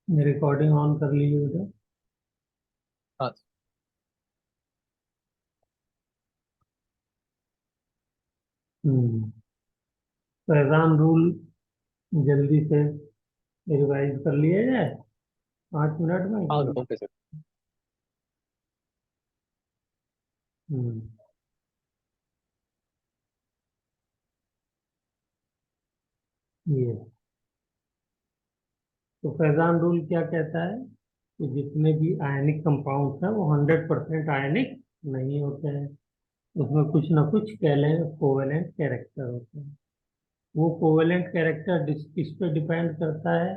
Recording on कर लीजिए बेटा। हाँ फैजान रूल जल्दी से रिवाइज कर लिया जाए 5 मिनट में। हाँ ओके सर। हम्म, ये तो फैजान रूल क्या कहता है कि जितने भी आयनिक कंपाउंड्स हैं वो 100% आयनिक नहीं होते हैं, उसमें कुछ ना कुछ कोवेलेंट कैरेक्टर होते हैं। वो कोवेलेंट कैरेक्टर किस पे डिपेंड करता है?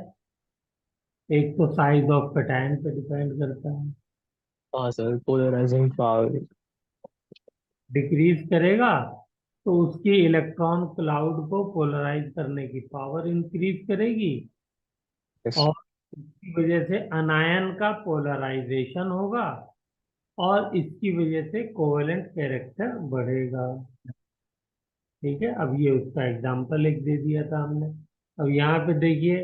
एक तो साइज ऑफ कैटायन पे डिपेंड करता है। हाँ सर, पोलराइजिंग पावर। डिक्रीज करेगा तो उसकी इलेक्ट्रॉन क्लाउड को पोलराइज करने की पावर इंक्रीज करेगी, यस। और इसकी वजह से अनायन का पोलराइजेशन होगा, और इसकी वजह से कोवेलेंट कैरेक्टर बढ़ेगा। ठीक है, अब ये उसका एग्जांपल एक दे दिया था हमने। अब यहाँ पे देखिए,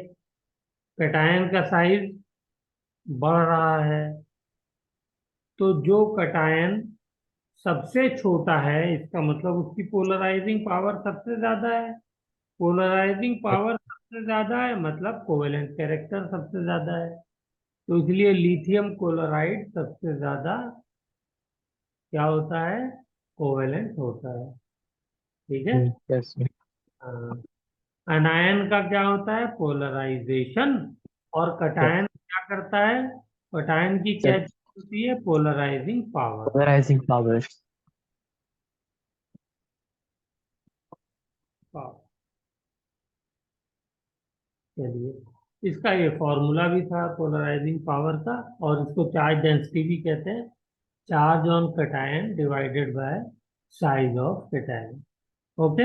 कैटायन का साइज बढ़ रहा है, तो जो कैटायन सबसे छोटा है इसका मतलब उसकी पोलराइजिंग पावर सबसे ज्यादा है। पोलराइजिंग पावर सबसे ज्यादा है मतलब कोवेलेंट कैरेक्टर सबसे ज्यादा है। तो इसलिए लिथियम क्लोराइड सबसे ज्यादा क्या होता है? कोवेलेंट होता है। ठीक है। यस। अनायन का क्या होता है? पोलराइजेशन। और कटायन क्या करता है? कटायन की क्या सर, चीज होती है? Polarising power. Polarising power. चलिए, इसका ये फॉर्मूला भी था पोलराइजिंग पावर का, और इसको चार्ज डेंसिटी भी कहते हैं। Charge on cation divided by size of cation. Okay.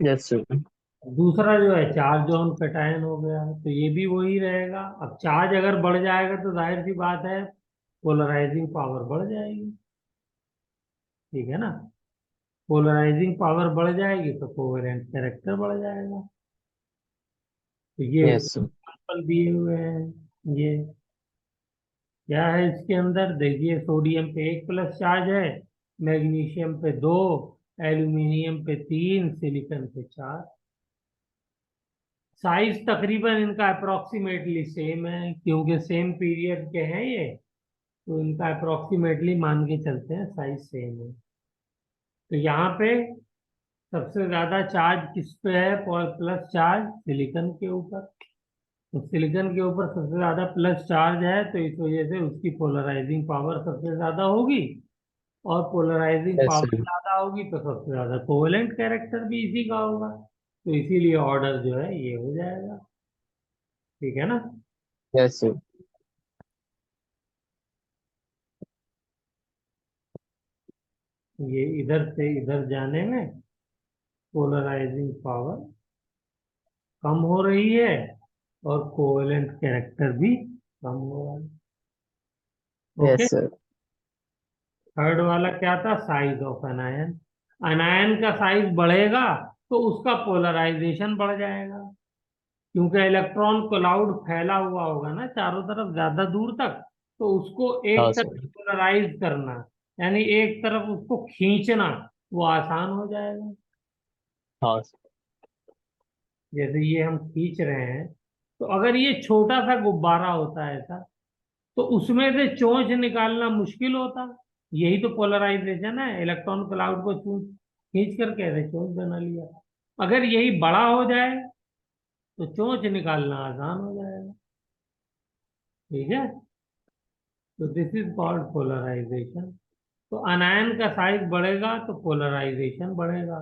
Yes sir. दूसरा जो है चार्ज ऑन कैटायन हो गया, तो ये भी वही रहेगा। अब चार्ज अगर बढ़ जाएगा तो जाहिर सी बात है पोलराइजिंग पावर बढ़ जाएगी। ठीक है ना? पोलराइजिंग पावर बढ़ जाएगी तो कोवेलेंट कैरेक्टर बढ़ जाएगा। तो ये यस उसके सर। एग्जाम्पल दिए हुए हैं। ये क्या है इसके अंदर देखिए, सोडियम पे 1 प्लस चार्ज है, मैग्नीशियम पे 2, एल्यूमिनियम पे 3, सिलिकॉन पे 4। साइज तकरीबन इनका अप्रोक्सीमेटली सेम है, क्योंकि सेम पीरियड के हैं ये, तो इनका अप्रोक्सीमेटली मान के चलते हैं साइज सेम है। तो यहाँ पे सबसे ज्यादा चार्ज किस पे है? प्लस चार्ज सिलिकॉन के ऊपर। तो सिलिकॉन के ऊपर सबसे ज्यादा प्लस चार्ज है, तो इस वजह से उसकी पोलराइजिंग पावर सबसे ज्यादा होगी, और पोलराइजिंग यस पावर सर। ज्यादा होगी तो सबसे ज्यादा कोवेलेंट कैरेक्टर भी इसी का होगा। तो इसीलिए ऑर्डर जो है ये हो जाएगा। ठीक है ना? Yes sir. ये इधर से इधर जाने में पोलराइजिंग पावर कम हो रही है, और कोवेलेंट कैरेक्टर भी कम हो रहा है। ओके। Yes sir. थर्ड वाला क्या था? Size of अनायन। अनायन का साइज बढ़ेगा तो उसका पोलराइजेशन बढ़ जाएगा, क्योंकि इलेक्ट्रॉन क्लाउड फैला हुआ होगा ना चारों तरफ ज्यादा दूर तक, तो उसको हाँ एक तरफ सर। पोलराइज करना, यानी एक तरफ उसको खींचना, वो आसान हो जाएगा। हाँ सर। जैसे ये हम खींच रहे हैं, तो अगर ये छोटा सा गुब्बारा होता है ऐसा, तो उसमें से चोंच निकालना मुश्किल होता। यही तो पोलराइजेशन है, इलेक्ट्रॉन क्लाउड को खींच कर कैसे चोंच बना लिया। अगर यही बड़ा हो जाए तो चोंच निकालना आसान हो जाएगा। ठीक है, तो दिस इज कॉल्ड पोलराइजेशन। तो अनायन का साइज बढ़ेगा तो पोलराइजेशन बढ़ेगा,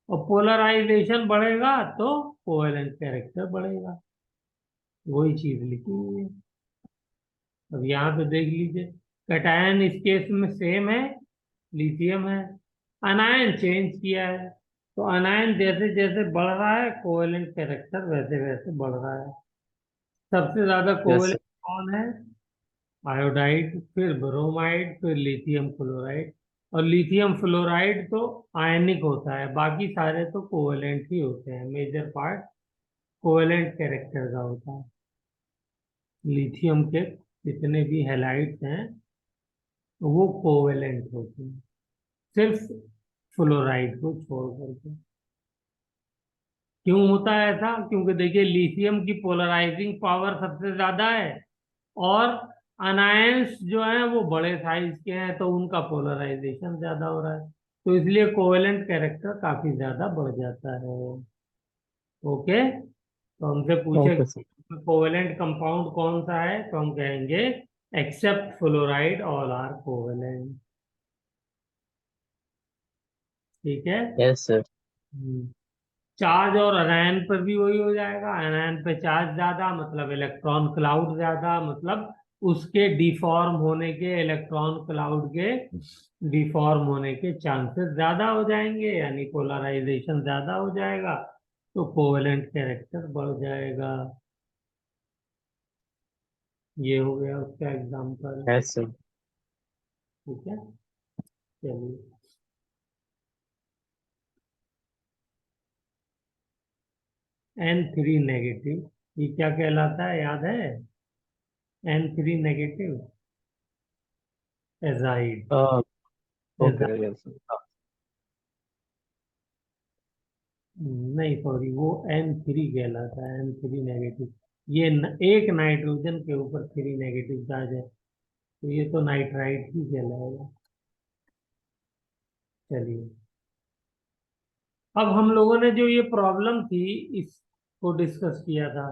और पोलराइजेशन बढ़ेगा तो कोवेलेंट कैरेक्टर बढ़ेगा। वही चीज लिखी हुई है। अब यहाँ पे देख लीजिए, कैटायन इस केस में सेम है, लिथियम है। अनायन चेंज किया है, तो अनायन जैसे जैसे बढ़ रहा है कोवेलेंट कैरेक्टर वैसे वैसे बढ़ रहा है। सबसे ज्यादा यस कोवेलेंट सर। कौन है? आयोडाइड, फिर ब्रोमाइड, फिर लिथियम क्लोराइड। और लिथियम फ्लोराइड तो आयनिक होता है, बाकी सारे तो कोवेलेंट ही होते हैं। मेजर पार्ट कोवेलेंट कैरेक्टर का होता है। लिथियम के जितने भी हैलाइड्स हैं वो कोवेलेंट होते हैं, सिर्फ फ्लोराइड को छोड़ करके। क्यों होता है ऐसा? क्योंकि देखिए लिथियम की पोलराइजिंग पावर सबसे ज्यादा है, और अनायंस जो है वो बड़े साइज के हैं, तो उनका पोलराइजेशन ज्यादा हो रहा है, तो इसलिए कोवेलेंट कैरेक्टर काफी ज्यादा बढ़ जाता है। ओके, तो हमसे पूछे ओके सर। कोवेलेंट कंपाउंड कौन सा है, तो हम कहेंगे except fluoride all are covalent. ठीक है। Yes sir. चार्ज और आयन पर भी वही हो जाएगा। आयन पे चार्ज ज्यादा मतलब इलेक्ट्रॉन क्लाउड ज्यादा, मतलब उसके डिफॉर्म होने के, इलेक्ट्रॉन क्लाउड के डिफॉर्म होने के चांसेस ज्यादा हो जाएंगे, यानी पोलराइजेशन ज्यादा हो जाएगा, तो कोवेलेंट कैरेक्टर बढ़ जाएगा। ये हो गया उसका एग्जांपल। Yes sir. ठीक है, चलिए। N3 नेगेटिव, ये क्या कहलाता है याद है? N3 negative azide. Okay yes sir. नहीं सॉरी, वो N3 कहलाता है, N3 नेगेटिव। ये एक नाइट्रोजन के ऊपर 3 नेगेटिव चार्ज है, तो ये तो नाइट्राइट ही कहलाएगा। चलिए, अब हम लोगों ने जो ये प्रॉब्लम थी इसको डिस्कस किया था,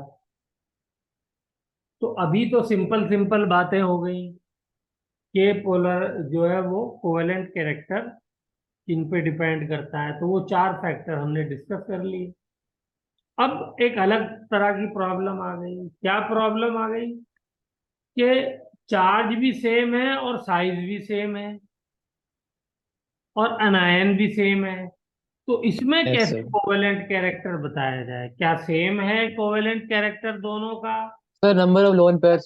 तो अभी तो सिंपल सिंपल बातें हो गई कि पोलर जो है वो कोवेलेंट कैरेक्टर किन पे डिपेंड करता है, तो वो 4 फैक्टर हमने डिस्कस कर लिए। अब एक अलग तरह की प्रॉब्लम आ गई। क्या प्रॉब्लम आ गई? कि चार्ज भी सेम है और साइज भी सेम है और अनायन भी सेम है, तो इसमें यस कैसे सर। कोवेलेंट कैरेक्टर बताया जाए? क्या सेम है कोवेलेंट कैरेक्टर दोनों का? Sir number of lone pairs.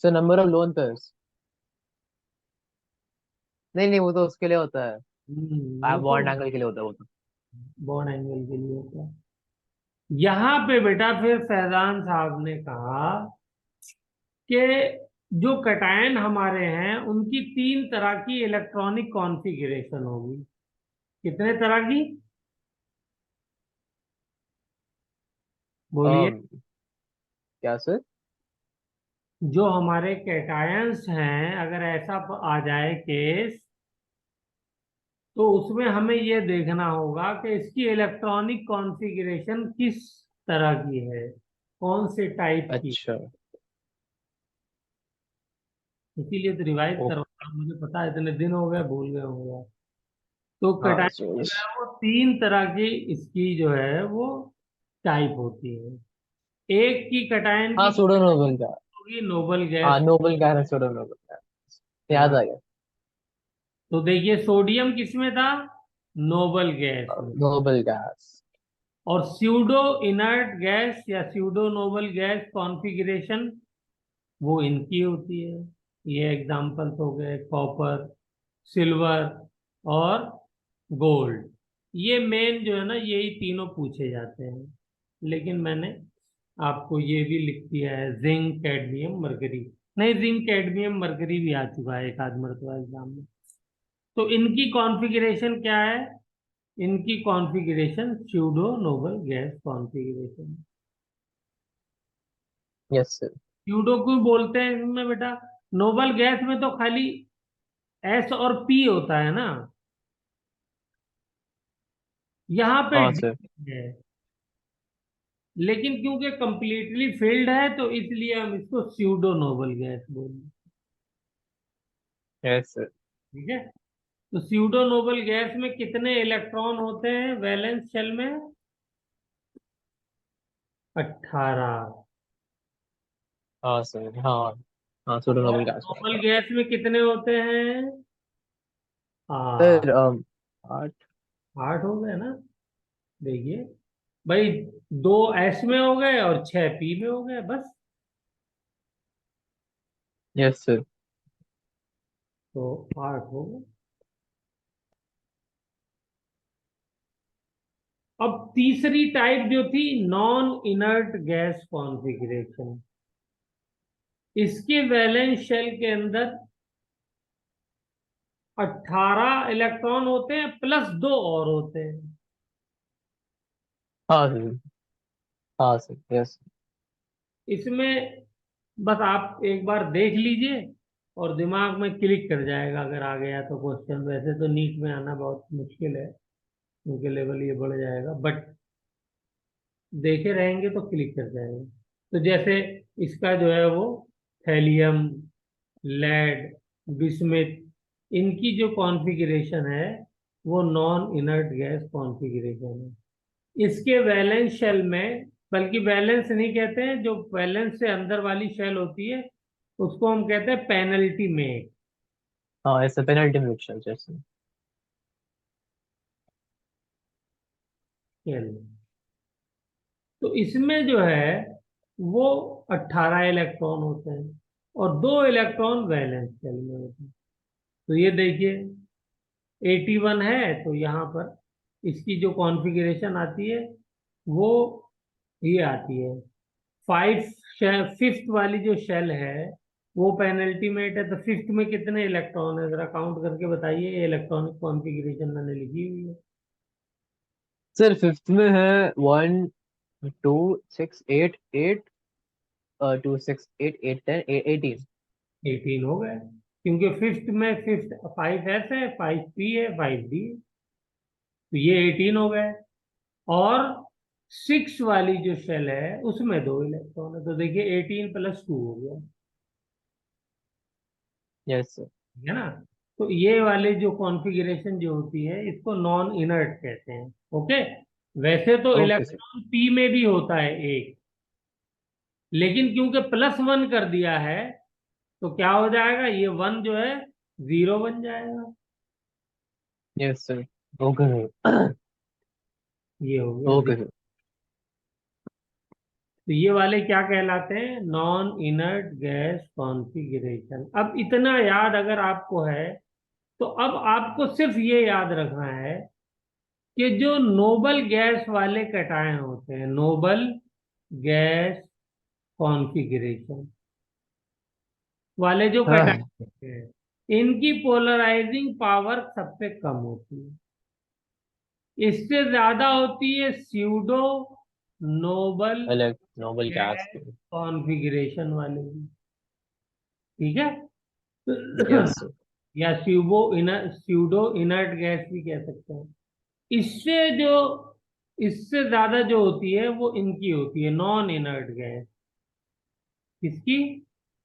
Sir number of lone pairs. नहीं नहीं, वो तो उसके लिए होता है। वो तो बॉन्ड एंगल के लिए होता है वो तो। बॉन्ड एंगल के लिए होता है। यहाँ पे बेटा फिर फैजान साहब ने कहा कि जो कटायन हमारे हैं उनकी 3 तरह की इलेक्ट्रॉनिक कॉन्फ़िगरेशन होगी। कितने तरह की? बोलिए। um, क्या सर? जो हमारे कैटायंस हैं, अगर ऐसा आ जाए केस, तो उसमें हमें ये देखना होगा कि इसकी इलेक्ट्रॉनिक कॉन्फ़िगरेशन किस तरह की है, कौन से टाइप की। अच्छा। इसीलिए तो रिवाइज ओ, करवा रहा हूं, मुझे पता है इतने दिन हो गए, भूल गए होंगे। तो हाँ कैटायन सर जो यस। है वो 3 तरह की इसकी जो है वो टाइप होती है। एक की कैटायन हाँ की सूडो नोबल का। होगी नोबल हाँ गैस। नोबल का है, सूडो नोबल का। याद हाँ, आ गया। तो देखिए सोडियम किसमें था? नोबल गैस में। Noble gas. और स्यूडो इनर्ट गैस या स्यूडो नोबल गैस कॉन्फ़िगरेशन वो इनकी होती है। ये एग्जांपल्स हो गए कॉपर, सिल्वर और गोल्ड। ये मेन जो है ना, यही तीनों पूछे जाते हैं, लेकिन मैंने आपको ये भी लिख दिया है जिंक कैडमियम मरकरी। नहीं, जिंक कैडमियम मरकरी भी आ चुका है एक आध मरतबा एग्जाम में। तो इनकी कॉन्फ़िगरेशन क्या है? इनकी configuration pseudo noble gas configuration. Yes sir. Pseudo क्यों बोलते हैं इसमें बेटा? नोबल गैस में तो खाली एस और पी होता है ना, यहाँ पे हाँ सर। डी है, लेकिन क्योंकि कंप्लीटली फिल्ड है तो इसलिए हम इसको स्यूडो नोबल गैस बोलें। Yes sir. ठीक है, तो स्यूडो नोबल गैस में कितने इलेक्ट्रॉन होते हैं वैलेंस शेल में? 18। हाँ सर हाँ। हाँ सूडो और नोबल गैस में नोबल हाँ। गैस में कितने होते हैं? आ सर 8। 8 हो गए ना। देखिए भाई, 2 एस में हो गए और 6 पी में हो गए, बस। Yes sir. तो 8 होगा। अब तीसरी टाइप जो थी नॉन इनर्ट गैस कॉन्फ़िगरेशन, इसके वैलेंस शेल के अंदर 18 इलेक्ट्रॉन होते हैं प्लस 2 और होते हैं। हाँ सर। हाँ सर, यस। इसमें बस आप एक बार देख लीजिए और दिमाग में क्लिक कर जाएगा अगर आ गया तो क्वेश्चन। वैसे तो नीट में आना बहुत मुश्किल है क्योंकि लेवल ये बढ़ जाएगा, बट देखे रहेंगे तो क्लिक कर जाएगा। तो जैसे इसका जो है वो थैलियम, लेड, बिस्मिथ, इनकी जो कॉन्फ़िगरेशन है वो नॉन इनर्ट गैस कॉन्फ़िगरेशन है। इसके वैलेंस शेल में, बल्कि वैलेंस नहीं कहते हैं, जो वैलेंस से अंदर वाली शेल होती है उसको हम कहते हैं पेनल्टी में हाँ, ऐसे पेनल्टी मिक्सचर जैसे। शेल। तो इसमें जो है वो 18 इलेक्ट्रॉन होते हैं और 2 इलेक्ट्रॉन वैलेंस शेल में होते हैं। तो ये देखिए 81 है, तो यहाँ पर इसकी जो कॉन्फ़िगरेशन आती है वो ये आती है। 5 फिफ्थ वाली जो शेल है वो पेनल्टीमेट है। तो फिफ्थ में कितने इलेक्ट्रॉन है जरा काउंट करके बताइए। ये इलेक्ट्रॉनिक कॉन्फ़िगरेशन मैंने लिखी हुई है। सर फिफ्थ में है 1 2 6 8 8, 2 6 8 8 10 18। 18 हो गए क्योंकि फिफ्थ में फिफ्थ 5s है, 5p है, 5d, तो ये 18 हो गए। और 6 वाली जो शेल है उसमें 2 इलेक्ट्रॉन है, तो देखिए 18 प्लस 2 हो गया, यस सर। है ना। तो ये वाले जो कॉन्फ़िगरेशन जो होती है इसको नॉन इनर्ट कहते हैं। ओके। वैसे तो ओके सर। इलेक्ट्रॉन पी में भी होता है एक, लेकिन क्योंकि +1 कर दिया है तो क्या हो जाएगा, ये 1 जो है 0 बन जाएगा। Yes sir. Okay sir. ये हो गया ओके 0। सर। तो ये वाले क्या कहलाते हैं, नॉन इनर्ट गैस कॉन्फ़िगरेशन। अब इतना याद अगर आपको है तो अब आपको सिर्फ ये याद रखना है कि जो नोबल गैस वाले कैटायन होते हैं, नोबल गैस कॉन्फ़िगरेशन वाले जो कैटायन हाँ। होते हैं इनकी पोलराइजिंग पावर सबसे कम होती है। इससे ज्यादा होती है स्यूडो नोबल अलग नोबल गैस गैस के। कॉन्फ़िगरेशन वाले की। ठीक है। Yes sir. या स्यूडो इनर्ट गैस भी कह सकते हैं। इससे जो इससे ज्यादा जो होती है वो इनकी होती है नॉन इनर्ट गैस। किसकी?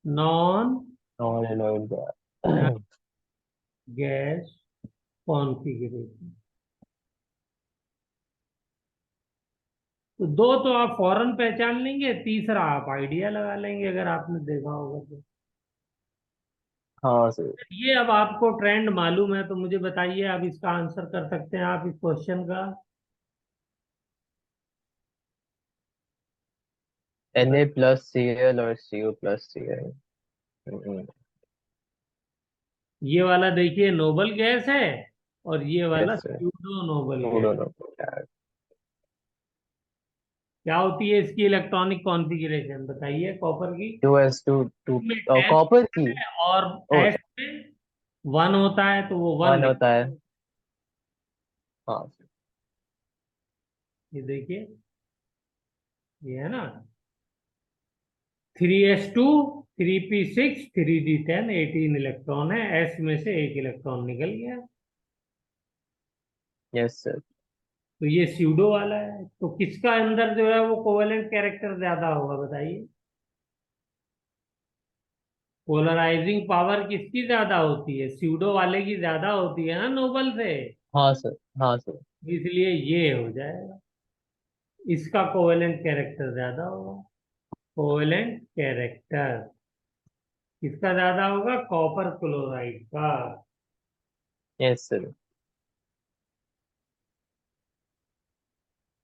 नॉन नॉन एनोइड गैस। Gas configuration. तो दो तो आप फौरन पहचान लेंगे, तीसरा आप आइडिया लगा लेंगे अगर आपने देखा होगा तो। हाँ सर। ये अब आपको ट्रेंड मालूम है तो मुझे बताइए, अब इसका आंसर कर सकते हैं आप इस क्वेश्चन का? Na+Cl और Cu+Cl। ये वाला देखिए नोबल गैस है और ये वाला yes sir. Pseudo noble gas. दोनों गैस। क्या होती है इसकी इलेक्ट्रॉनिक कॉन्फ़िगरेशन बताइए कॉपर की? 2s2 में 10 कॉपर की। है और ओ, एस में 1 होता है तो वो 1 वन लिख। होता है। हाँ सर। ये देखिए, ये है ना 3s2 3p6 3d10, 18 इलेक्ट्रॉन है, एस में से एक इलेक्ट्रॉन निकल गया। Yes sir. तो ये स्यूडो वाला है, तो किसका अंदर जो है वो कोवेलेंट कैरेक्टर ज्यादा होगा बताइए? पोलराइजिंग पावर किसकी ज्यादा होती है? स्यूडो वाले की ज्यादा होती है ना नोबल से, हाँ सर। हाँ सर। इसलिए ये हो जाएगा। इसका कोवेलेंट कैरेक्टर ज्यादा होगा। कोवेलेंट कैरेक्टर किसका ज्यादा होगा? कॉपर क्लोराइड का। Yes sir.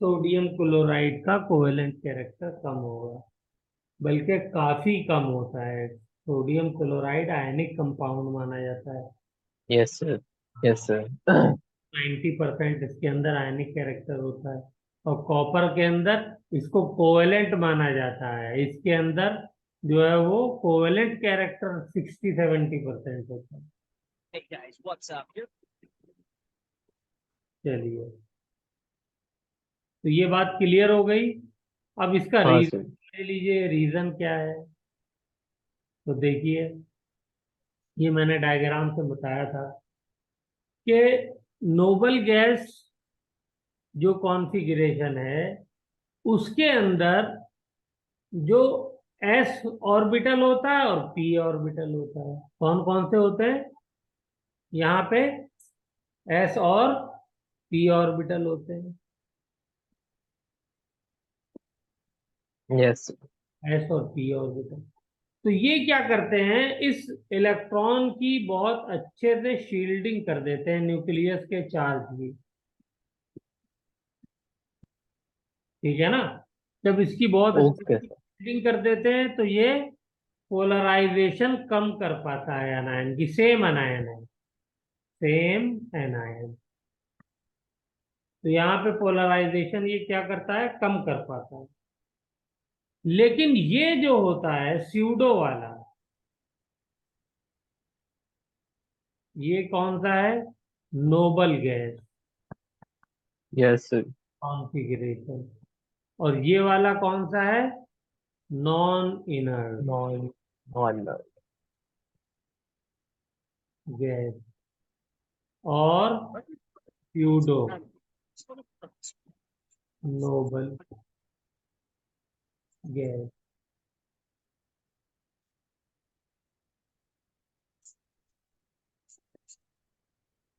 सोडियम क्लोराइड का कोवेलेंट कैरेक्टर कम होगा, बल्कि काफी कम होता है। सोडियम क्लोराइड आयनिक कंपाउंड माना जाता है। Yes sir, yes sir. 90% इसके अंदर आयनिक कैरेक्टर होता है। और कॉपर के अंदर इसको कोवेलेंट माना जाता है, इसके अंदर जो है वो कोवेलेंट कैरेक्टर 60-70% होता है। Hey guys, what's up? चलिए, तो ये बात क्लियर हो गई। अब इसका हाँ रीजन सर। ले लीजिए, रीजन क्या है। तो देखिए, ये मैंने डायग्राम से बताया था कि नोबल गैस जो कॉन्फ़िगरेशन है उसके अंदर जो एस ऑर्बिटल होता है और पी ऑर्बिटल होता है। कौन कौन से होते हैं यहाँ पे? एस और पी ऑर्बिटल होते हैं। यस। एस और पी ऑर्बिटल। तो ये क्या करते हैं, इस इलेक्ट्रॉन की बहुत अच्छे से शील्डिंग कर देते हैं न्यूक्लियस के चार्ज की। ठीक है ना? जब इसकी बहुत अच्छी ओके सर। शील्डिंग कर देते हैं तो ये पोलराइजेशन कम कर पाता है एनायन की। सेम एनायन है, सेम एनायन। तो यहाँ पे पोलराइजेशन ये क्या करता है, कम कर पाता है। लेकिन ये जो होता है स्यूडो वाला, ये कौन सा है? Noble gas yes sir. Configuration. और ये वाला कौन सा है? Non inert non non gas और स्यूडो नोबल गैस।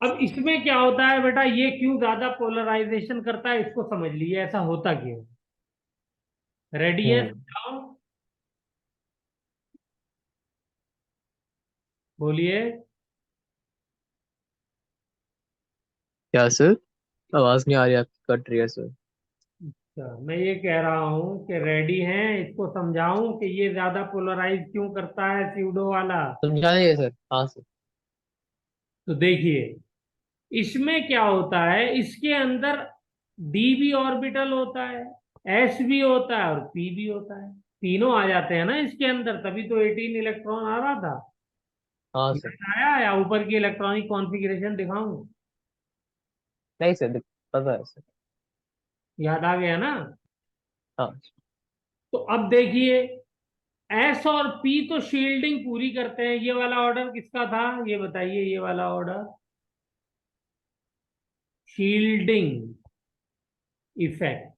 अब इसमें क्या होता है बेटा, ये क्यों ज्यादा पोलराइजेशन करता है इसको समझ लीजिए, ऐसा होता क्यों। रेडी है? हम्म। समझाओ, बोलिए। क्या सर? आवाज नहीं आ रही आपकी, कट रही है सर। अच्छा, मैं ये कह रहा हूं कि रेडी हैं, इसको समझाऊं कि ये ज्यादा पोलराइज क्यों करता है स्यूडो वाला। समझा नहीं है सर, हाँ सर। तो देखिए, इसमें क्या होता है, इसके अंदर डी भी ऑर्बिटल होता है, एस भी होता है और पी भी होता है। तीनों आ जाते हैं ना इसके अंदर, तभी तो 18 इलेक्ट्रॉन आ रहा था। हाँ सर। याद आया या ऊपर की इलेक्ट्रॉनिक कॉन्फ़िगरेशन दिखाऊं? नहीं सर, पता है सर। याद आ गया ना? हाँ। तो अब देखिए, एस और पी तो शील्डिंग पूरी करते हैं। ये वाला ऑर्डर किसका था, ये बताइए, ये वाला ऑर्डर शील्डिंग इफेक्ट।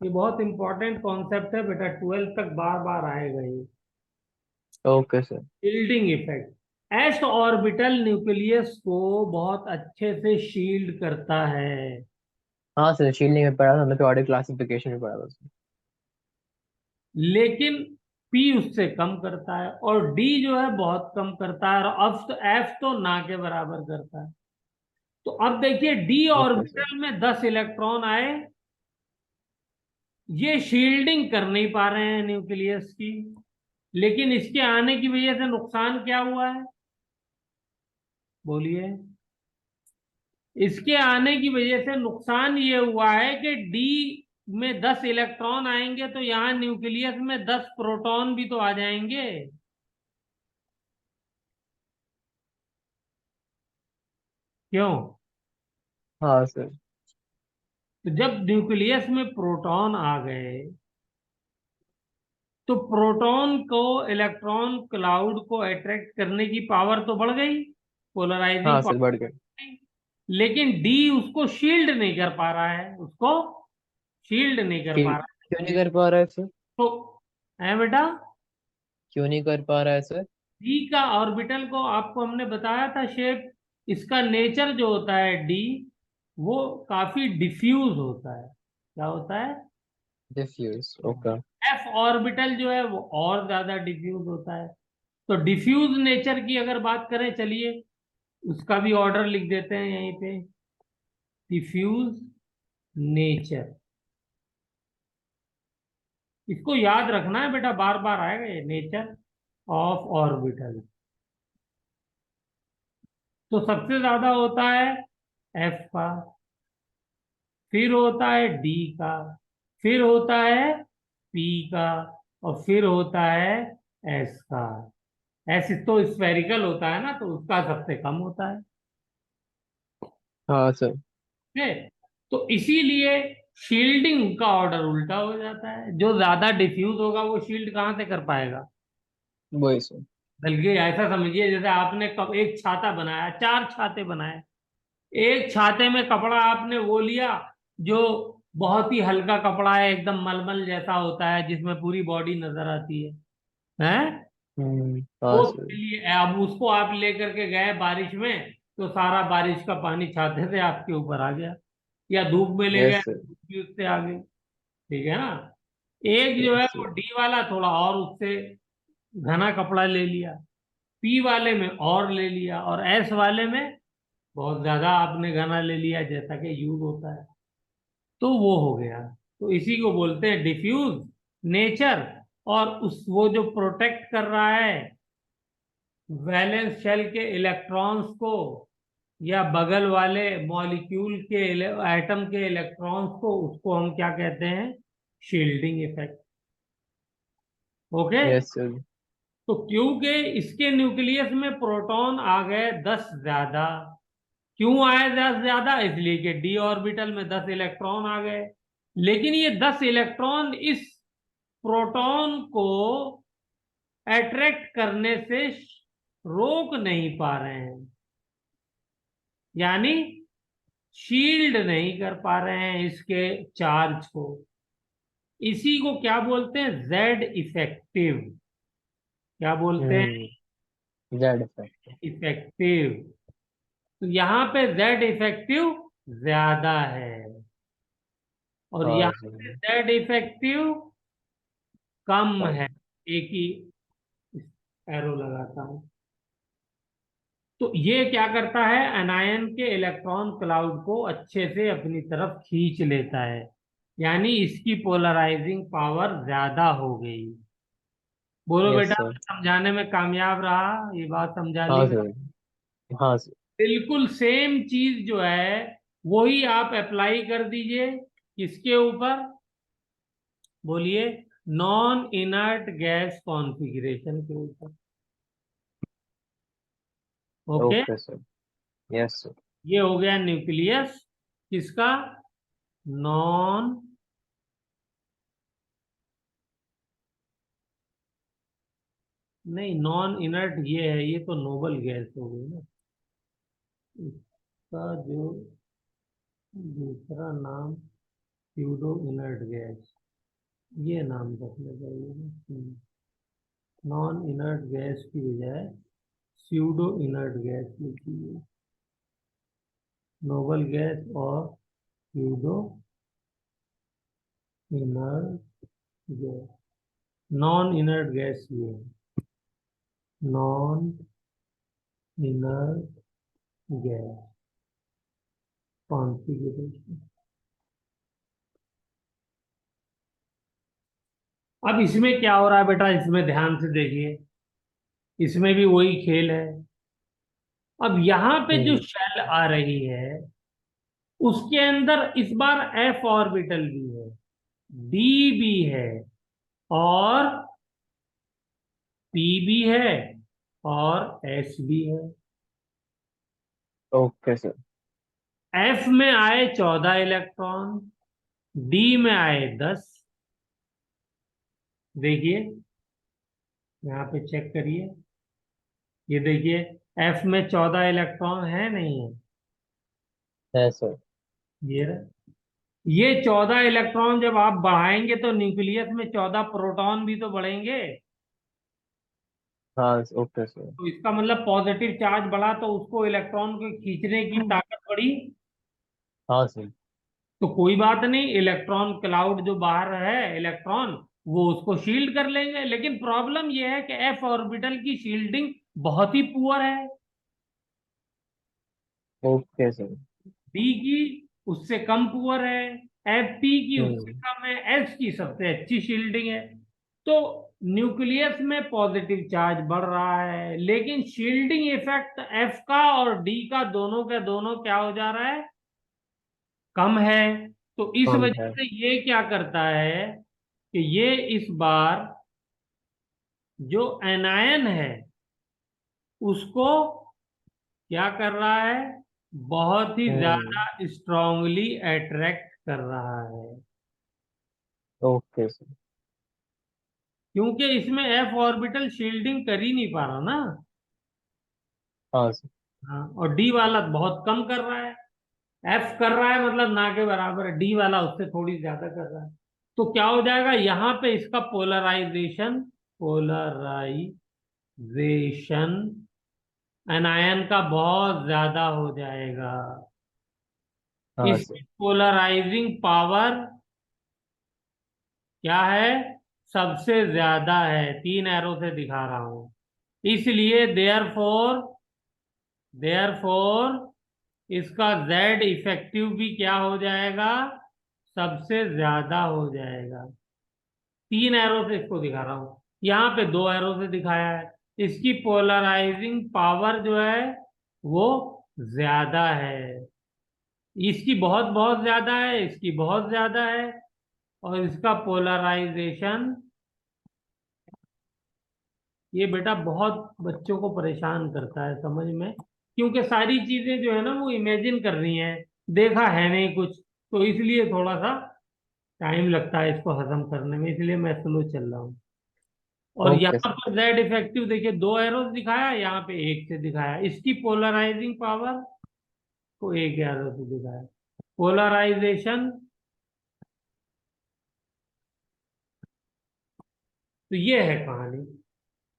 ये बहुत इंपॉर्टेंट कॉन्सेप्ट है बेटा, 12th तक बार बार आएगा ये। Okay sir. Shielding effect, S orbital nucleus को बहुत अच्छे से शील्ड करता है। हाँ सर, शील्डिंग में पढ़ा था, हमने पीरियोडिक क्लासिफिकेशन में पढ़ा था सर। लेकिन पी उससे कम करता है, और डी जो है बहुत कम करता है, और एफ तो ना के बराबर करता है। तो अब देखिए, डी ओके सर। ऑर्बिटल में 10 इलेक्ट्रॉन आए, ये शील्डिंग कर नहीं पा रहे हैं न्यूक्लियस की। लेकिन इसके आने की वजह से नुकसान क्या हुआ है, बोलिए। इसके आने की वजह से नुकसान ये हुआ है कि डी में 10 इलेक्ट्रॉन आएंगे तो यहाँ न्यूक्लियस में 10 प्रोटॉन भी तो आ जाएंगे। क्यों? हाँ सर। तो जब न्यूक्लियस में प्रोटॉन आ गए तो प्रोटॉन को इलेक्ट्रॉन क्लाउड को अट्रैक्ट करने की पावर तो बढ़ गई, पोलराइजिंग हाँ सर, बढ़ गए। पावर। लेकिन डी उसको शील्ड नहीं कर पा रहा है, उसको शील्ड नहीं कर क्यों पा रहा क्यों नहीं कर पा रहा है सर? है। तो है बेटा, क्यों नहीं कर पा रहा है सर? डी का ऑर्बिटल को आपको हमने बताया था शेप, इसका नेचर जो होता है डी, वो काफी डिफ्यूज होता है। क्या होता है? Diffuse, okay. एफ ऑर्बिटल जो है वो और ज्यादा डिफ्यूज होता है। तो डिफ्यूज नेचर की अगर बात करें, चलिए उसका भी ऑर्डर लिख देते हैं यहीं पे। डिफ्यूज नेचर, इसको याद रखना है बेटा, बार बार आएगा ये, नेचर ऑफ ऑर्बिटल। तो सबसे ज्यादा होता है एफ का, फिर होता है डी का, फिर होता है पी का, और फिर होता है एस का। एस तो स्फेरिकल होता है ना, तो उसका सबसे कम होता है। हाँ सर। ठीक है? तो इसीलिए शील्डिंग का ऑर्डर उल्टा हो जाता है, जो ज्यादा डिफ्यूज होगा वो शील्ड कहाँ से कर पाएगा। वही सर। बल्कि ऐसा समझिए जैसे आपने कब एक छाता बनाया, चार छाते बनाए, एक छाते में कपड़ा आपने वो लिया जो बहुत ही हल्का कपड़ा है, एकदम मलमल जैसा होता है, जिसमें पूरी बॉडी नजर आती है, हैं? हाँ वो सर। उसके लिए अब उसको आप लेकर के गए बारिश में, तो सारा बारिश का पानी छाते से आपके ऊपर आ गया, या धूप में ले गए, यस सर। धूप भी उससे आ गई। ठीक है ना? एक जो है यस वो सर। डी वाला थोड़ा और उससे घना कपड़ा ले लिया, पी वाले में और ले लिया, और एस वाले में बहुत ज्यादा आपने घना ले लिया, जैसा कि यूज होता है। तो वो हो गया। तो इसी को बोलते हैं डिफ्यूज नेचर। और उस वो जो प्रोटेक्ट कर रहा है वैलेंस शेल के इलेक्ट्रॉन्स को, या बगल वाले मॉलिक्यूल के एटम के इलेक्ट्रॉन्स को, उसको हम क्या कहते हैं, shielding effect. Okay. Yes sir. तो क्योंकि इसके न्यूक्लियस में प्रोटॉन आ गए 10 ज्यादा। क्यों आए 10 ज्यादा? इसलिए कि डी ऑर्बिटल में 10 इलेक्ट्रॉन आ गए। लेकिन ये 10 इलेक्ट्रॉन इस प्रोटॉन को अट्रैक्ट करने से रोक नहीं पा रहे हैं, यानी शील्ड नहीं कर पा रहे हैं इसके चार्ज को। इसी को क्या बोलते हैं, जेड इफेक्टिव। क्या बोलते हैं? Z effect. इफेक्टिव। तो यहाँ पे जेड इफेक्टिव ज्यादा है, और हाँ यहाँ पे सर। जेड इफेक्टिव कम है। एक ही एरो लगाता हूं। तो ये क्या करता है, एनायन के इलेक्ट्रॉन क्लाउड को अच्छे से अपनी तरफ खींच लेता है, यानी इसकी पोलराइजिंग पावर ज्यादा हो गई। बोलो यस बेटा, सर। समझाने में कामयाब रहा, ये बात समझा ली हाँ मैं। सर। हाँ सर। बिल्कुल सेम चीज जो है वही आप अप्लाई कर दीजिए किसके ऊपर, बोलिए, नॉन इनर्ट गैस कॉन्फ़िगरेशन के ऊपर। Okay. Okay sir. Yes sir. ये हो गया न्यूक्लियस किसका, नॉन, नहीं नॉन इनर्ट ये है, ये तो नोबल गैस हो गई ना। इसका जो दूसरा नाम स्यूडो इनर्ट गैस, ये नाम रखना चाहिए ना। नॉन इनर्ट गैस की बजाय स्यूडो इनर्ट गैस लिखिए, नोबल गैस और pseudo inert gas. Non inert gas ये है, नॉन इनर्ट गैस कॉन्फ़िगरेशन। अब इसमें क्या हो रहा है बेटा, इसमें ध्यान से देखिए, इसमें भी वही खेल है। अब यहाँ पे जो हम्म। शेल आ रही है उसके अंदर इस बार एफ ऑर्बिटल भी है, डी भी है, और पी भी है, और एस भी है। Okay sir. एफ में आए 14 इलेक्ट्रॉन, डी में आए 10। देखिए, यहाँ पे चेक करिए, ये देखिए, एफ में 14 इलेक्ट्रॉन है नहीं है, है सर। ये रहा। ये 14 इलेक्ट्रॉन जब आप बढ़ाएंगे तो न्यूक्लियस में 14 प्रोटॉन भी तो बढ़ेंगे। हाँ ओके सर। तो इसका मतलब पॉजिटिव चार्ज बढ़ा तो उसको इलेक्ट्रॉन को खींचने की ताकत बढ़ी। हाँ सर। तो कोई बात नहीं, इलेक्ट्रॉन क्लाउड जो बाहर है इलेक्ट्रॉन, वो उसको शील्ड कर लेंगे। लेकिन प्रॉब्लम यह है कि एफ ऑर्बिटल की शील्डिंग बहुत ही पुअर है, ओके सर। डी की उससे कम पुअर है, Fp की उससे हम्म कम है, S की सबसे अच्छी शील्डिंग है। तो न्यूक्लियस में पॉजिटिव चार्ज बढ़ रहा है, लेकिन शील्डिंग इफेक्ट F का और D का दोनों के दोनों क्या हो जा रहा है, कम है। तो इस कम वजह है। से ये क्या करता है कि ये इस बार जो एनायन है उसको क्या कर रहा है, बहुत ही हम्म ज्यादा स्ट्रांगली अट्रैक्ट कर रहा है। Okay sir. क्योंकि इसमें F ऑर्बिटल शील्डिंग कर ही नहीं पा रहा ना। हाँ सर। हाँ, और डी वाला बहुत कम कर रहा है। F कर रहा है मतलब ना के बराबर है, डी वाला उससे थोड़ी ज्यादा कर रहा है। तो क्या हो जाएगा यहाँ पे, इसका पोलराइजेशन, पोलराइजेशन एनायन का बहुत ज्यादा हो जाएगा। हाँ सर। इसकी पोलराइजिंग पावर क्या है, सबसे ज्यादा है, 3 एरो से दिखा रहा हूं। इसलिए देयरफॉर इसका Z इफेक्टिव भी क्या हो जाएगा, सबसे ज्यादा हो जाएगा। 3 एरो से इसको दिखा रहा हूं, यहाँ पे 2 एरो से दिखाया है। इसकी पोलराइजिंग पावर जो है वो ज्यादा है, इसकी बहुत बहुत ज्यादा है, इसकी बहुत ज्यादा है, और इसका पोलराइजेशन, ये बेटा बहुत बच्चों को परेशान करता है समझ में। क्योंकि सारी चीजें जो है ना वो इमेजिन कर रही हैं, देखा है नहीं कुछ, तो इसलिए थोड़ा सा टाइम लगता है इसको हजम करने में, इसलिए मैं स्लो चल रहा हूँ। और ओके यहाँ सर। पर जेड इफेक्टिव देखिए 2 एरो दिखाया, यहाँ पे एक से दिखाया। इसकी पोलराइजिंग पावर को 1 एरो से दिखाया। पोलराइजेशन, तो ये है कहानी।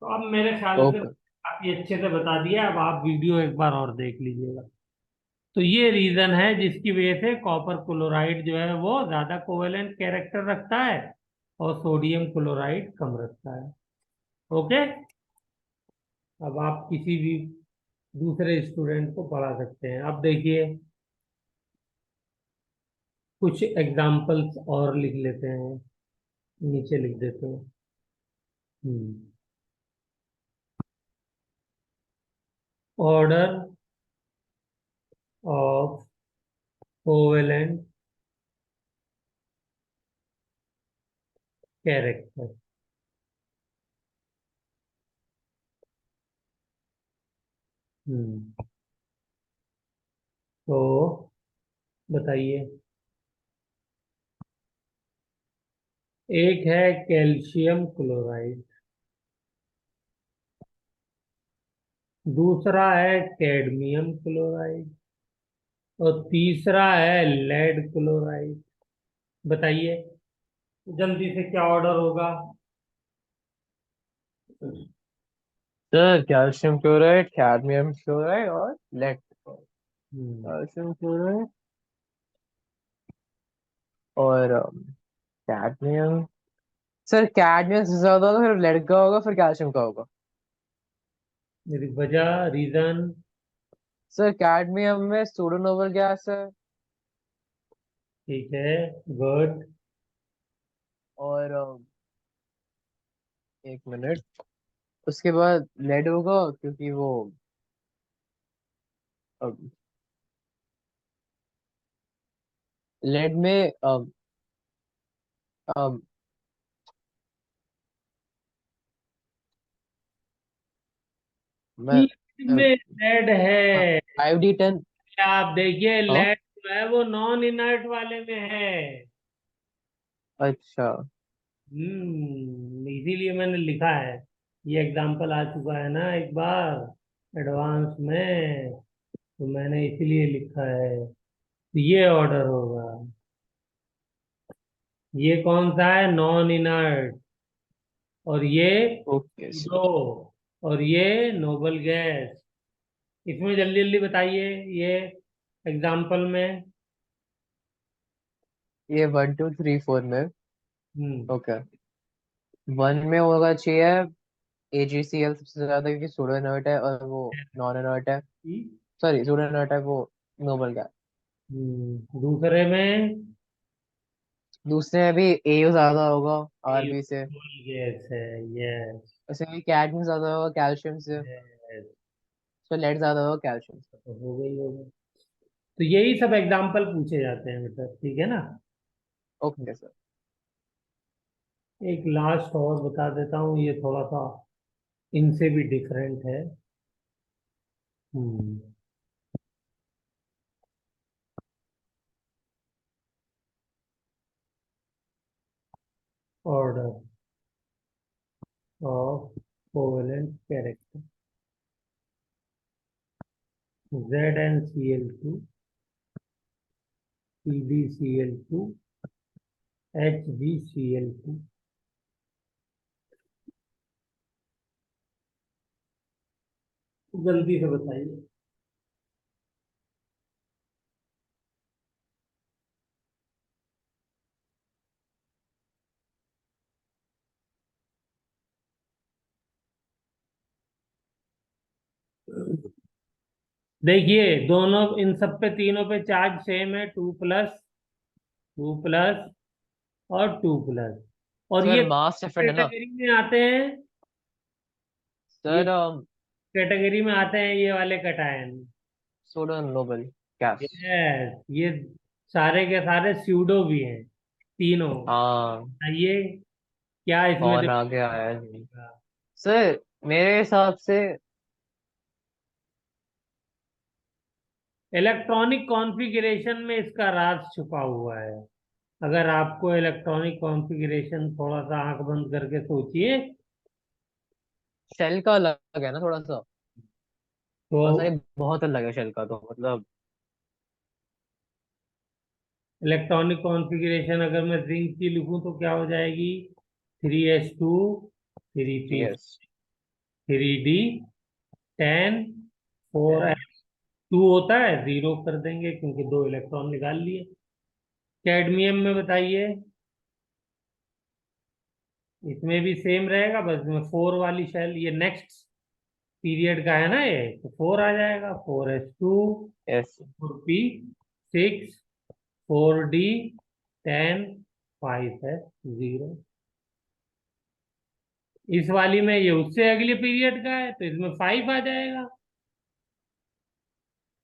तो अब मेरे ख्याल से ओके। काफी अच्छे से बता दिया, अब आप वीडियो एक बार और देख लीजिएगा। तो ये रीजन है जिसकी वजह से कॉपर क्लोराइड जो है वो ज्यादा कोवेलेंट कैरेक्टर रखता है और सोडियम क्लोराइड कम रखता है। ओके, अब आप किसी भी दूसरे स्टूडेंट को पढ़ा सकते हैं। अब देखिए कुछ एग्जाम्पल्स और लिख लेते हैं, नीचे लिख देते हैं। Order of covalent character. हम्म तो बताइए, एक है कैल्शियम क्लोराइड, दूसरा है कैडमियम क्लोराइड, और तीसरा है लेड क्लोराइड। बताइए जल्दी से क्या ऑर्डर होगा। Sir calcium chloride, cadmium chloride और लेड। हम्म कैल्शियम क्लोराइड और कैडमियम। सर कैडमियम से ज्यादा होगा, फिर लेड का होगा, फिर कैल्शियम का होगा। मेरी वजह, रीजन। सर कैडमियम में सूडोनोबल गैस है। ठीक है, गुड। और एक मिनट, उसके बाद लेड होगा क्योंकि वो लेड में अम, मैं में लेड है। आयोडी 10। आप देखिए हाँ। लेड जो है वो नॉन इनर्ट वाले में है। अच्छा। इसीलिए मैंने लिखा है, ये एग्जाम्पल आ चुका है ना एक बार एडवांस में, तो मैंने इसीलिए लिखा है। तो ये ऑर्डर होगा। ये कौन सा है, नॉन इनर्ट, और ये ओके सर। दो, और ये नोबल गैस। इसमें जल्दी जल्दी बताइए, ये एग्जाम्पल में। ये 1 2 3 4 में। हम्म ओके। 1 में होगा चाहिए AgCl सबसे ज्यादा क्योंकि सूडो इनर्ट है और वो नॉन इनर्ट है। सॉरी सूडो इनर्ट है वो, नोबल गैस। दूसरे में दूसरे में भी एयू ज्यादा होगा ये आरबी से। गैस है। यस। उसमें भी कैडमियम ज्यादा होगा कैल्शियम से। यस। तो लेड ज्यादा होगा कैल्शियम से। हो गई। तो यही सब एग्जाम्पल पूछे जाते हैं बेटा, ठीक है ना। Okay sir. एक लास्ट और बता देता हूँ, ये थोड़ा सा इनसे भी डिफरेंट है। हम्म। Order of covalent character, ZnCl2, PbCl2, HgCl2। जल्दी से बताइए। देखिए दोनों, इन सब पे, तीनों पे चार्ज सेम है, 2+, 2+, और 2+। और सर ये मास डिफरेंट है ना। कैटेगरी में आते हैं, ये सर कैटेगरी में आते हैं ये वाले cation. Sodium noble gas. Yes, ये सारे के सारे स्यूडो भी हैं, तीनों। हाँ। ये क्या इसमें कौन दिक्कत आगे आया है? होगा? सर मेरे हिसाब से इलेक्ट्रॉनिक कॉन्फ़िगरेशन में इसका राज छुपा हुआ है। अगर आपको इलेक्ट्रॉनिक कॉन्फ़िगरेशन, थोड़ा सा आंख बंद करके सोचिए शेल का अलग है ना थोड़ा सा। तो। और सर ये बहुत अलग है शेल का तो मतलब। इलेक्ट्रॉनिक कॉन्फ़िगरेशन अगर मैं जिंक की लिखूं तो क्या हो जाएगी? 3s2, 3p, yes. 3d, 10, 4s2 होता है, जीरो कर देंगे क्योंकि दो इलेक्ट्रॉन निकाल लिए। कैडमियम में बताइए, इसमें भी सेम रहेगा, बस में 4 वाली शेल, ये नेक्स्ट पीरियड का है ना, ये तो 4 आ जाएगा, 4s2, yes. 4p, 6, 4d, 10, 5s0। इस वाली में ये उससे अगले पीरियड का है तो इसमें 5 आ जाएगा।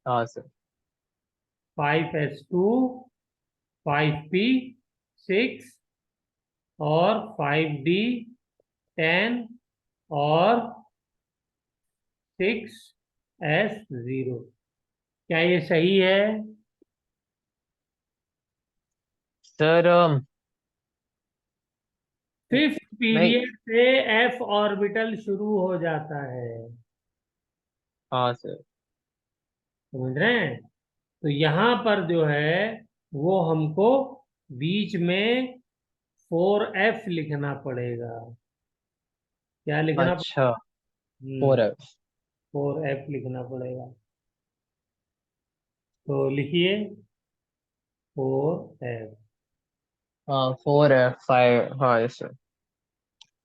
हाँ सर। 5s2, 5p, 6, और 5d, 10, और 6s0। क्या ये सही है? सर फिफ्थ मैं। पीरियड से एफ ऑर्बिटल शुरू हो जाता है, हाँ सर। समझ रहे हैं। तो यहाँ पर जो है वो हमको बीच में 4f लिखना पड़ेगा। क्या लिखना अच्छा। पड़ेगा? 4F। 4f लिखना पड़ेगा। तो लिखिए 4f। हाँ 4F 5 हाँ यस सर।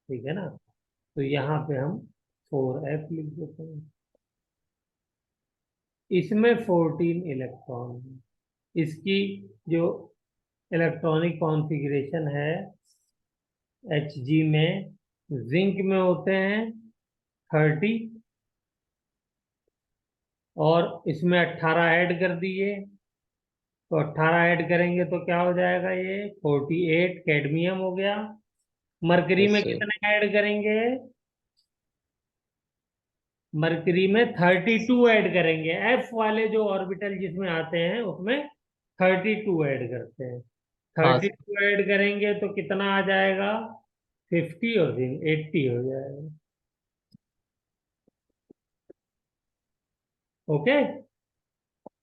ठीक है ना। तो यहाँ पे हम 4f लिख देते हैं। इसमें 14 इलेक्ट्रॉन है। इसकी जो इलेक्ट्रॉनिक कॉन्फ़िगरेशन है Hg में, जिंक में होते हैं 30, और इसमें 18 ऐड कर दिए, तो 18 ऐड करेंगे तो क्या हो जाएगा? ये 48 कैडमियम हो गया। मरकरी यस में सर। कितने ऐड करेंगे? मरकरी में 32 ऐड करेंगे। एफ वाले जो ऑर्बिटल जिसमें आते हैं उसमें 32 ऐड करते हैं। हाँ थर्टी सर। टू ऐड करेंगे तो कितना आ जाएगा? 50, और 80 हो जाएगा। ओके।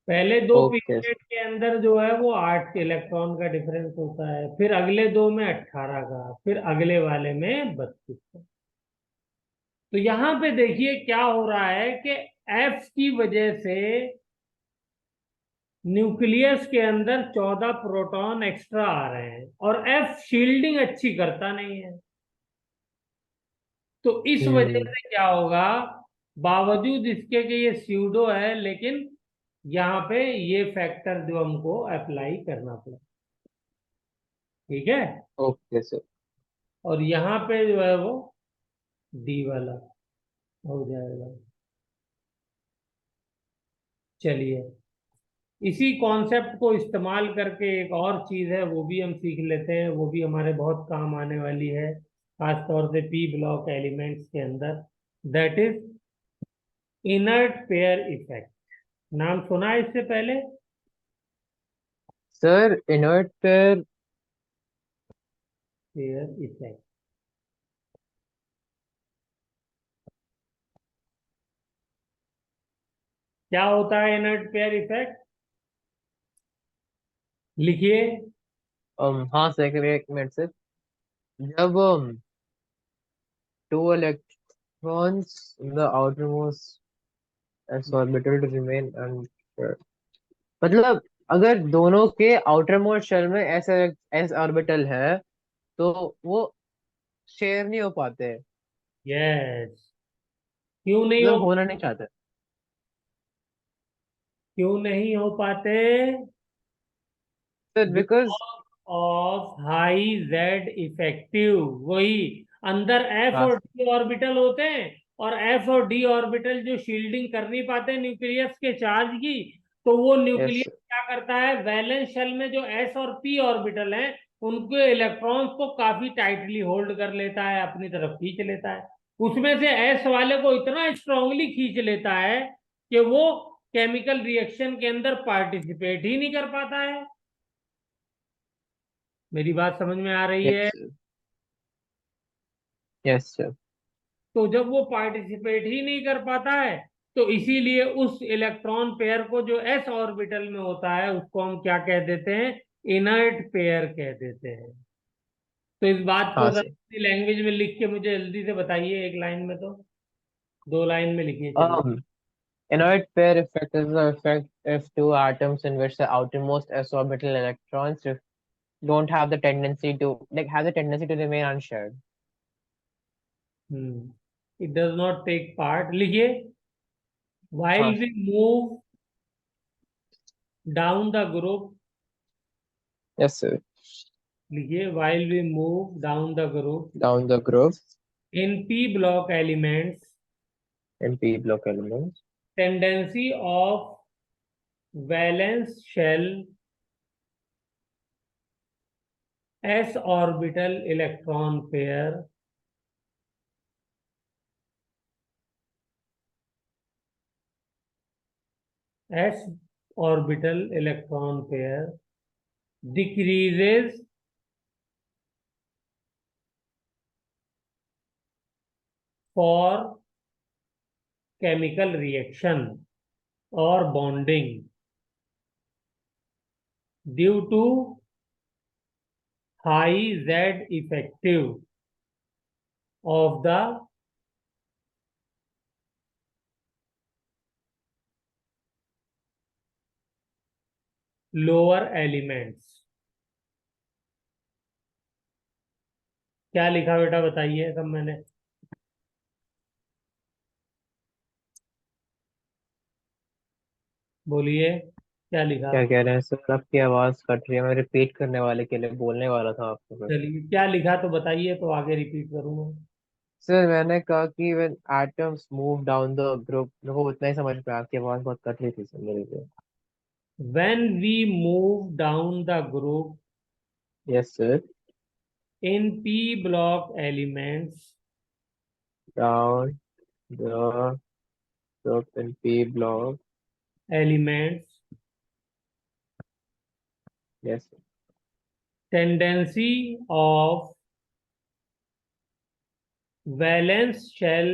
पहले दो ओके। पीरियड के अंदर जो है वो 8 इलेक्ट्रॉन का डिफरेंस होता है, फिर अगले दो में 18 का, फिर अगले वाले में 32 का। तो यहां पे देखिए क्या हो रहा है कि एफ की वजह से न्यूक्लियस के अंदर 14 प्रोटॉन एक्स्ट्रा आ रहे हैं, और एफ शील्डिंग अच्छी करता नहीं है। तो इस वजह हम्म। से क्या होगा, बावजूद इसके कि ये स्यूडो है, लेकिन यहाँ पे ये फैक्टर जो हमको अप्लाई करना पड़ेगा। ठीक है। Okay sir. और यहाँ पे जो है वो डी वाला हो जाएगा। चलिए, इसी कॉन्सेप्ट को इस्तेमाल करके एक और चीज है वो भी हम सीख लेते हैं, वो भी हमारे बहुत काम आने वाली है, खास तौर से पी ब्लॉक एलिमेंट्स के अंदर। That is inert pair effect. नाम सुना है इससे पहले? Sir inert pair. Pair effect क्या होता है? इनर्ट पेयर इफेक्ट लिखिए। हाँ सर, एक मिनट सर। जब two electrons in the outermost s orbital to remain unshared, मतलब अगर दोनों के आउटर मोस्ट शेल में एस ऑर्बिटल है तो वो शेयर नहीं हो पाते, यस। क्यों नहीं हो? मतलब होना नहीं चाहते। क्यों नहीं हो पाते? Sir because. Of high Z effective. वही, अंदर एफ हाँ। और डी ऑर्बिटल होते हैं, और एफ और डी ऑर्बिटल जो शील्डिंग कर नहीं पाते न्यूक्लियस के चार्ज की, तो वो यस न्यूक्लियस क्या करता है, वैलेंस शेल में जो एस और पी ऑर्बिटल हैं उनके इलेक्ट्रॉन्स को काफी टाइटली होल्ड कर लेता है, अपनी तरफ खींच लेता है। उसमें से एस वाले को इतना स्ट्रांगली खींच लेता है कि वो केमिकल रिएक्शन के अंदर पार्टिसिपेट ही नहीं कर पाता है। मेरी बात समझ में आ रही है? Yes yes sir. तो जब वो पार्टिसिपेट ही नहीं कर पाता है, तो इसीलिए उस इलेक्ट्रॉन पेयर को जो एस ऑर्बिटल में होता है उसको हम क्या कह देते हैं? इनर्ट पेयर कह देते हैं। तो इस बात को हाँ सर। लैंग्वेज में लिख के मुझे जल्दी से बताइए, एक लाइन में तो, दो लाइन में लिखिए चलिए। um inert pair effect is the effect if two atoms in which the outermost s orbital electrons don't have the tendency to remain unshared. It does not take part, लिखिए। हाँ while we सर। move down the group, yes sir. लिखिए while we move down the group Down the group in p block elements, in p block elements, tendency of valence shell s orbital electron pair s orbital electron pair decreases for chemical reaction or bonding due to high Z effective of the lower elements। क्या लिखा बेटा, बताइए सब मैंने। बोलिए, क्या लिखा? क्या कह रहे हैं सर? आपकी आवाज कट रही है, मैं रिपीट करने वाले के लिए बोलने वाला था आपको फिर। चलिए, क्या लिखा तो बताइए, तो आगे रिपीट करूंगा। सर मैंने कहा कि when atoms move down the group, मेरे को उतना ही समझ में आया, आपकी आवाज बहुत कट रही थी सर मेरे लिए। When we move down the group yes sir. in p block elements, down the group in p block। elements yes. tendency of valence shell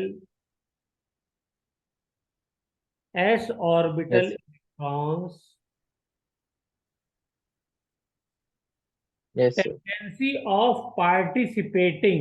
s orbital yes. electrons, yes sir. tendency of participating